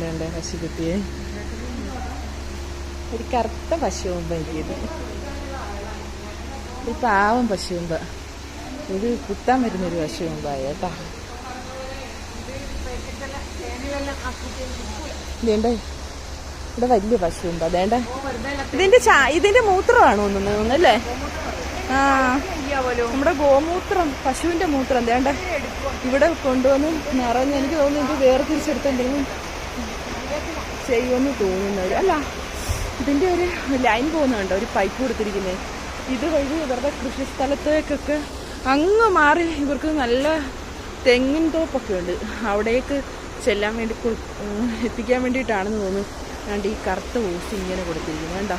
ഉണ്ട് പശുക്കുട്ടിയെ. ഒരു കറുത്ത പശുവുമ്പ എനിക്കിത്. ഒരു പാവം പശുവുമ്പ. ഇത് കുത്താൻ വരുന്നൊരു പശുവുമ്പായ കേട്ടാ. ഇതേണ്ടേ ഇവിടെ വലിയ പശുവുമ്പ. അതേണ്ട ഇതിന്റെ മൂത്രമാണോ ഒന്നല്ലേ? ആ, നമ്മുടെ ഗോമൂത്രം, പശുവിന്റെ മൂത്രം വേണ്ട ഇവിടെ കൊണ്ടുവന്ന് നിറഞ്ഞ്. എനിക്ക് തോന്നുന്നു ഇത് വേർതിരിച്ചെടുത്തെന്തെങ്കിലും ചെയ്യുമെന്ന് തോന്നുന്നത്. അല്ല, ഇതിന്റെ ഒരു ലൈൻ പോകുന്നുണ്ടോ, ഒരു പൈപ്പ് കൊടുത്തിരിക്കുന്നത്. ഇതുവഴി ഇവരുടെ കൃഷിസ്ഥലത്തേക്കൊക്കെ അങ്ങ് മാറി ഇവർക്ക് നല്ല തെങ്ങിൻ തോപ്പൊക്കെ ഉണ്ട്. അവിടേക്ക് ചെല്ലാൻ വേണ്ടി എത്തിക്കാൻ വേണ്ടിയിട്ടാണെന്ന് തോന്നുന്നു. ഈ കറുത്ത ഊസ് ഇങ്ങനെ കൊടുത്തിരിക്കുന്നത് വേണ്ട.